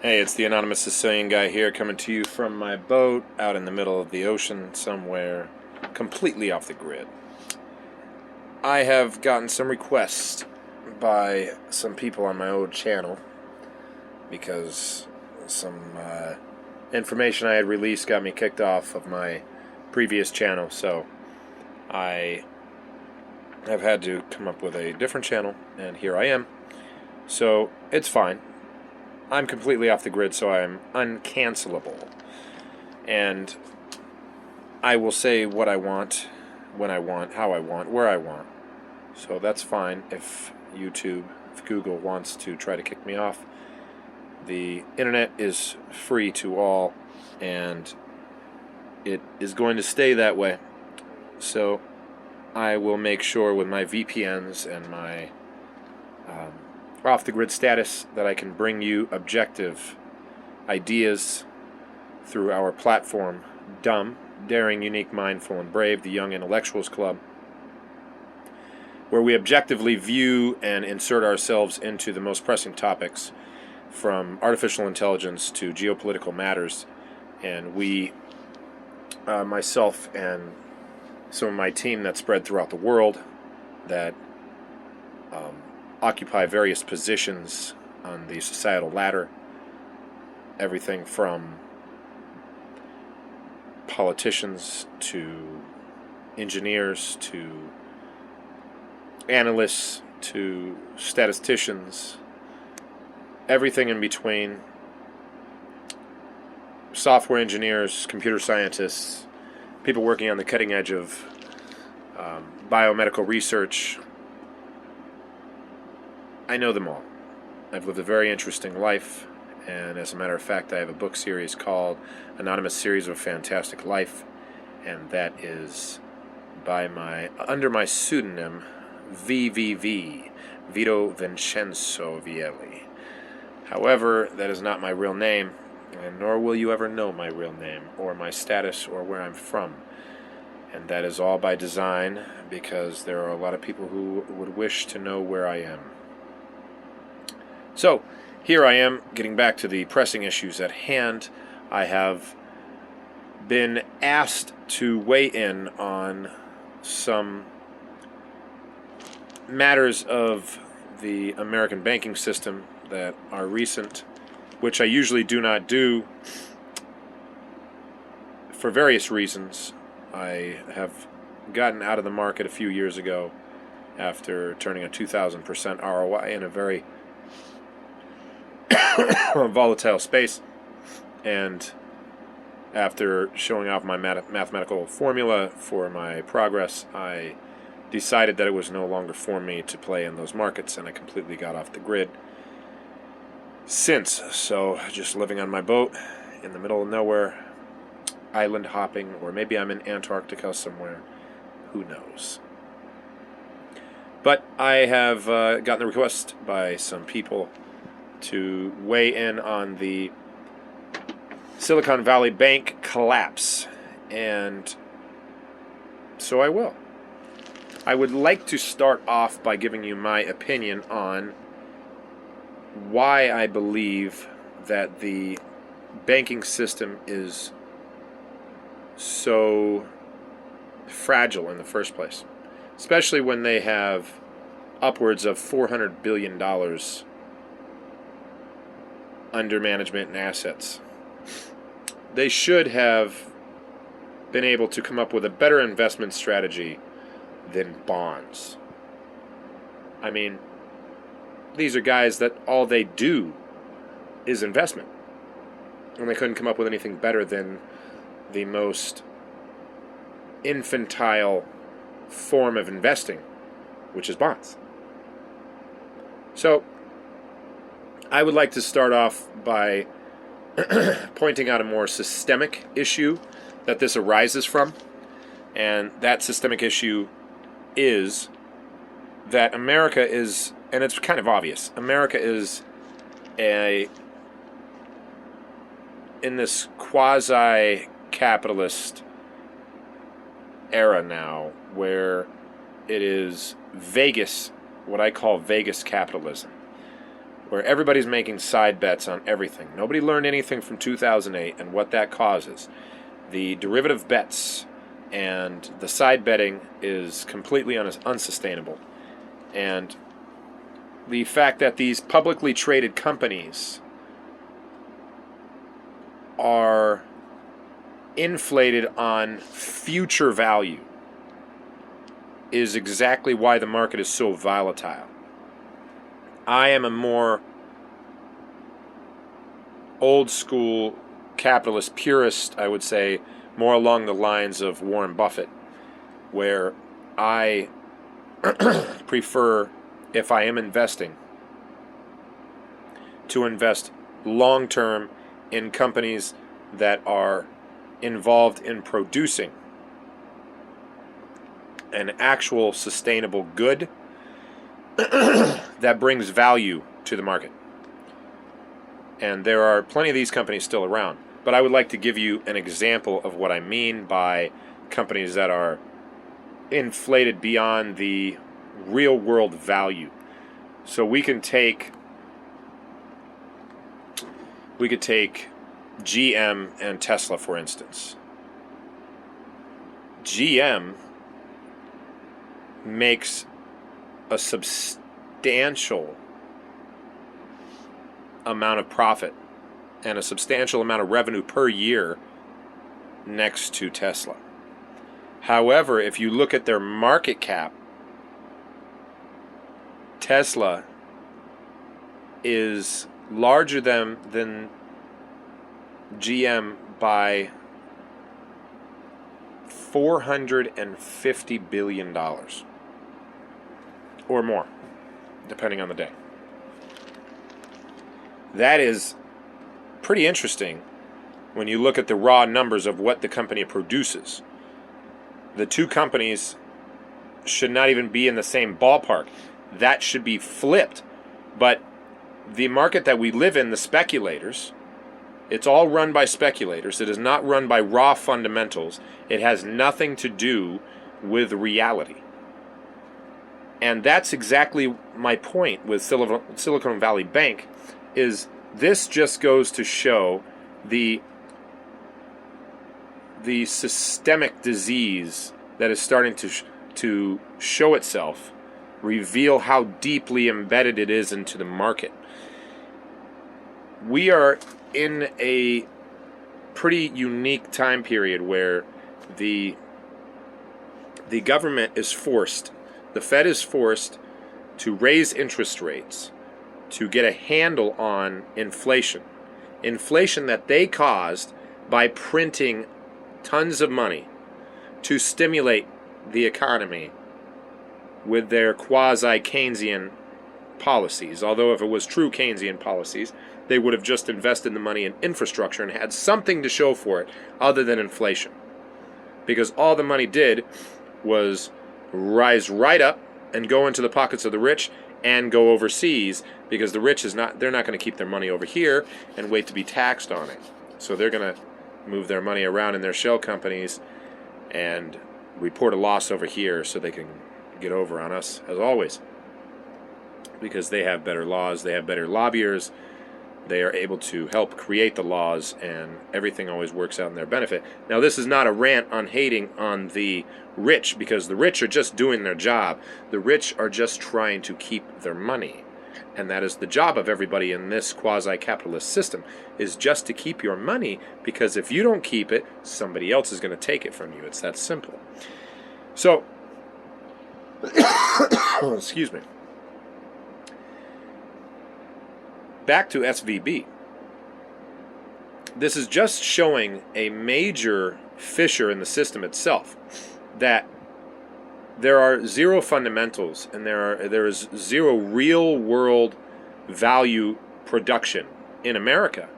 Hey, it's the anonymous Sicilian guy here, coming to you from my boat out in the middle of the ocean somewhere, completely off the grid. I have gotten some requests by some people on my old channel because some information I had released got me kicked off of my previous channel, so I have had to come up with a different channel, and here I am. So it's fine. I'm completely off the grid, so I'm uncancelable. And I will say what I want, when I want, how I want, where I want. So that's fine if YouTube, if Google wants to try to kick me off. The internet is free to all, and it is going to stay that way. So I will make sure with my VPNs and my off-the-grid status that I can bring you objective ideas through our platform, D.U.M.B Daring.Unique.Mindful.Brave, the Young Intellectuals Club, where we objectively view and insert ourselves into the most pressing topics, from artificial intelligence to geopolitical matters. And we, myself and some of my team that spread throughout the world, that occupy various positions on the societal ladder, everything from politicians to engineers to analysts to statisticians, everything in between, software engineers, computer scientists, people working on the cutting edge of biomedical research. I know them all. I've lived a very interesting life, and as a matter of fact, I have a book series called Anonymous Series of a Fantastic Life, and that is under my pseudonym VVV, Vito Vincenzo Vielli. However, that is not my real name, and nor will you ever know my real name, or my status, or where I'm from. And that is all by design, because there are a lot of people who would wish to know where I am. So, here I am, getting back to the pressing issues at hand. I have been asked to weigh in on some matters of the American banking system that are recent, which I usually do not do for various reasons. I have gotten out of the market a few years ago after turning a 2,000% ROI in a very volatile space, and after showing off my mathematical formula for my progress, I decided that it was no longer for me to play in those markets, and I completely got off the grid since. So just living on my boat in the middle of nowhere, island hopping, or maybe I'm in Antarctica somewhere, who knows. But I have gotten a request by some people to weigh in on the Silicon Valley Bank collapse, and so I will. I would like to start off by giving you my opinion on why I believe that the banking system is so fragile in the first place, especially when they have upwards of $400 billion under management and assets. They should have been able to come up with a better investment strategy than bonds. I mean, these are guys that all they do is investment, and they couldn't come up with anything better than the most infantile form of investing, which is bonds. So I would like to start off by pointing out a more systemic issue that this arises from, and that systemic issue is that America is, and it's kind of obvious, America is in this quasi-capitalist era now, where it is Vegas, what I call Vegas capitalism. where everybody's making side bets on everything. Nobody learned anything from 2008 and what that causes. The derivative bets and the side betting is completely unsustainable. And the fact that these publicly traded companies are inflated on future value is exactly why the market is so volatile. I am a more old school capitalist purist, I would say, more along the lines of Warren Buffett, where I prefer, if I am investing, to invest long-term in companies that are involved in producing an actual sustainable good that brings value to the market. And there are plenty of these companies still around. But I would like to give you an example of what I mean by companies that are inflated beyond the real world value. So we could take GM and Tesla, for instance. GM makes a substantial amount of profit and a substantial amount of revenue per year next to Tesla. However, if you look at their market cap, Tesla is larger than GM by $450 billion or more, depending on the day. That is pretty interesting when you look at the raw numbers of what the company produces. The two companies should not even be in the same ballpark. That should be flipped. But the market that we live in, the speculators, it's all run by speculators. It is not run by raw fundamentals. It has nothing to do with reality. And that's exactly my point with Silicon Valley Bank, is this just goes to show the systemic disease that is starting to show itself, reveal how deeply embedded it is into the market. We are in a pretty unique time period where the government is forced, the Fed is forced to raise interest rates to get a handle on inflation. Inflation that they caused by printing tons of money to stimulate the economy with their quasi-Keynesian policies. Although if it was true Keynesian policies, they would have just invested the money in infrastructure and had something to show for it other than inflation. Because all the money did was rise right up and go into the pockets of the rich and go overseas, because the rich they're not going to keep their money over here and wait to be taxed on it. So they're going to move their money around in their shell companies and report a loss over here so they can get over on us, as always. Because they have better laws, they have better lobbyers, they are able to help create the laws, and everything always works out in their benefit. Now, this is not a rant on hating on the rich, because the rich are just doing their job. The rich are just trying to keep their money. And that is the job of everybody in this quasi-capitalist system, is just to keep your money, because if you don't keep it, somebody else is going to take it from you. It's that simple. So, excuse me. Back to SVB. This is just showing a major fissure in the system itself, that there are zero fundamentals and there is zero real world value production in America.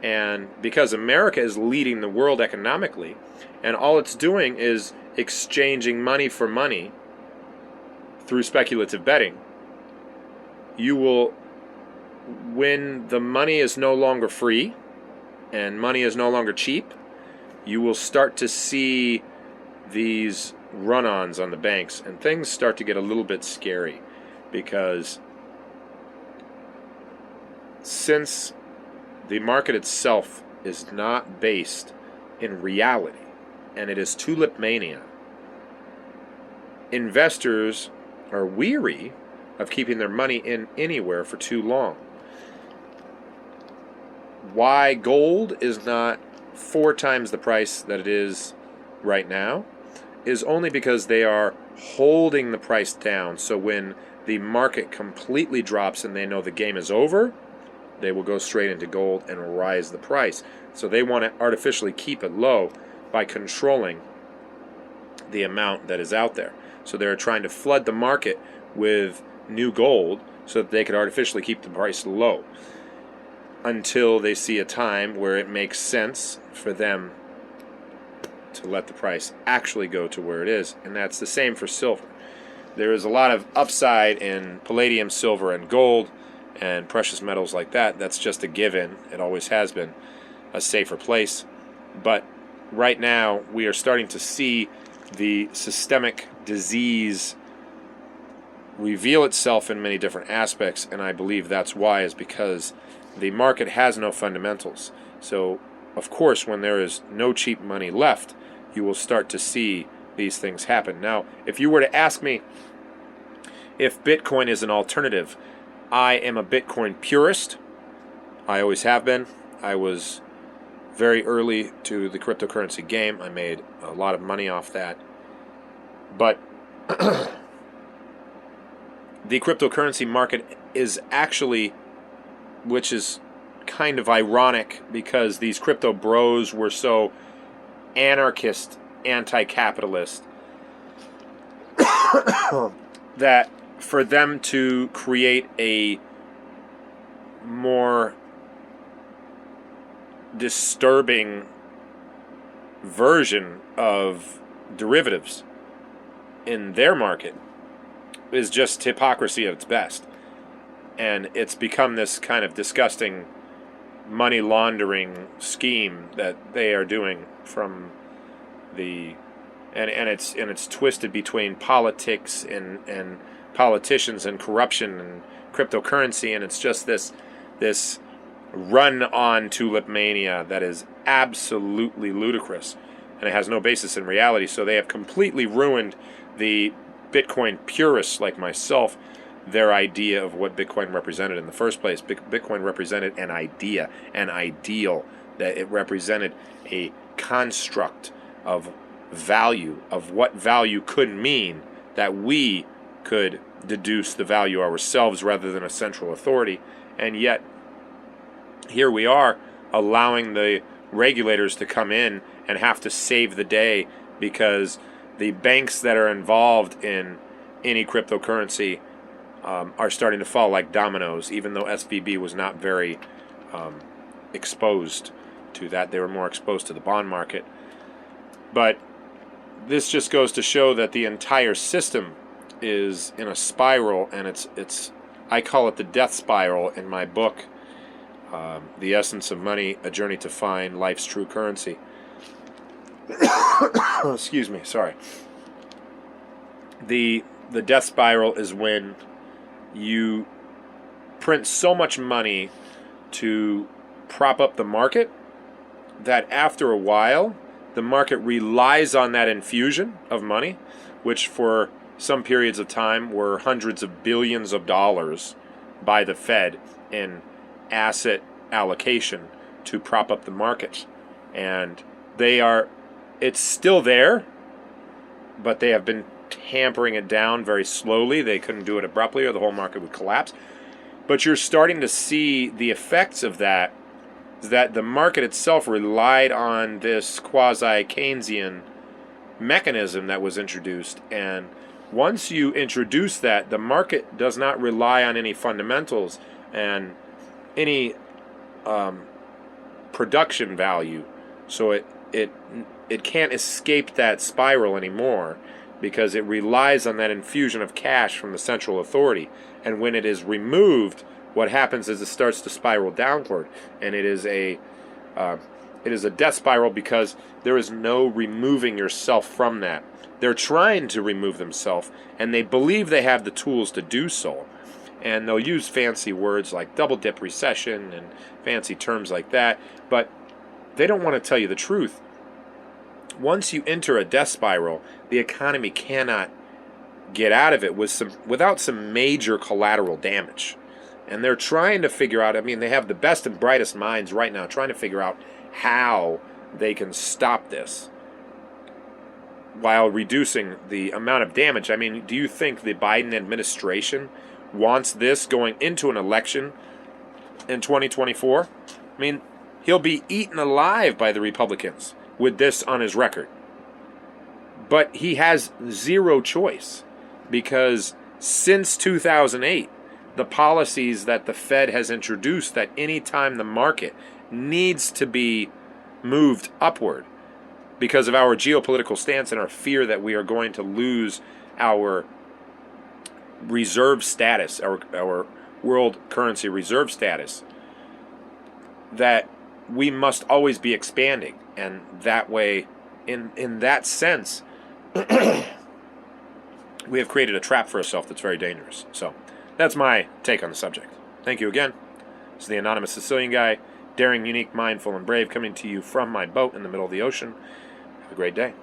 And because America is leading the world economically, and all it's doing is exchanging money for money through speculative betting, you will, when the money is no longer free and money is no longer cheap, you will start to see these run-ons on the banks, and things start to get a little bit scary, because since the market itself is not based in reality, and it is tulip mania, investors are weary of keeping their money in anywhere for too long. Why gold is not 4 times the price that it is right now is only because they are holding the price down. So when the market completely drops and they know the game is over, they will go straight into gold and rise the price. So they want to artificially keep it low by controlling the amount that is out there. So they're trying to flood the market with new gold so that they could artificially keep the price low until they see a time where it makes sense for them to let the price actually go to where it is. And that's the same for silver. There is a lot of upside in palladium, silver, and gold and precious metals like that. That's just a given. It always has been a safer place. But right now we are starting to see the systemic disease reveal itself in many different aspects, and I believe that's why, is because the market has no fundamentals. So of course when there is no cheap money left, you will start to see these things happen. Now, if you were to ask me if Bitcoin is an alternative, I am a Bitcoin purist. I always have been. I was very early to the cryptocurrency game. I made a lot of money off that. But the cryptocurrency market is actually, which is kind of ironic because these crypto bros were so anarchist, anti-capitalist, that for them to create a more disturbing version of derivatives in their market is just hypocrisy at its best. And it's become this kind of disgusting money laundering scheme that they are doing from the and it's twisted between politics and politicians and corruption and cryptocurrency, and it's just this run on tulip mania that is absolutely ludicrous, and it has no basis in reality. So they have completely ruined the Bitcoin purists like myself, their idea of what Bitcoin represented in the first place. Bitcoin represented an idea, an ideal, that it represented a construct of value, of what value could mean, that we could deduce the value ourselves rather than a central authority. And yet here we are allowing the regulators to come in and have to save the day because the banks that are involved in any cryptocurrency are starting to fall like dominoes, even though SVB was not very exposed to that. They were more exposed to the bond market. But this just goes to show that the entire system is in a spiral, and it's I call it the death spiral in my book, The Essence of Money, A Journey to Find Life's True Currency. Excuse me, sorry. The death spiral is when you print so much money to prop up the market that after a while the market relies on that infusion of money, which for some periods of time were hundreds of billions of dollars by the Fed in asset allocation to prop up the market. And it's still there, but they have been tampering it down very slowly. They couldn't do it abruptly or the whole market would collapse. But you're starting to see the effects of that, is that the market itself relied on this quasi-Keynesian mechanism that was introduced. And once you introduce that, the market does not rely on any fundamentals and any production value. So it can't escape that spiral anymore, because it relies on that infusion of cash from the central authority. And when it is removed, what happens is it starts to spiral downward, and it is a death spiral because there is no removing yourself from that. They're trying to remove themselves, and they believe they have the tools to do so. And they'll use fancy words like double dip recession and fancy terms like that, but they don't want to tell you the truth. Once you enter a death spiral, the economy cannot get out of it without some major collateral damage. And they're trying to figure out, I mean, they have the best and brightest minds right now trying to figure out how they can stop this while reducing the amount of damage. I mean, do you think the Biden administration wants this going into an election in 2024? I mean, he'll be eaten alive by the Republicans with this on his record. But he has zero choice, because since 2008, the policies that the Fed has introduced, that any time the market needs to be moved upward because of our geopolitical stance and our fear that we are going to lose our reserve status, our world currency reserve status, that we must always be expanding. And that way, in that sense, we have created a trap for ourselves that's very dangerous. So that's my take on the subject. Thank you again. This is the Anonymous Sicilian Guy, daring, unique, mindful, and brave, coming to you from my boat in the middle of the ocean. Have a great day.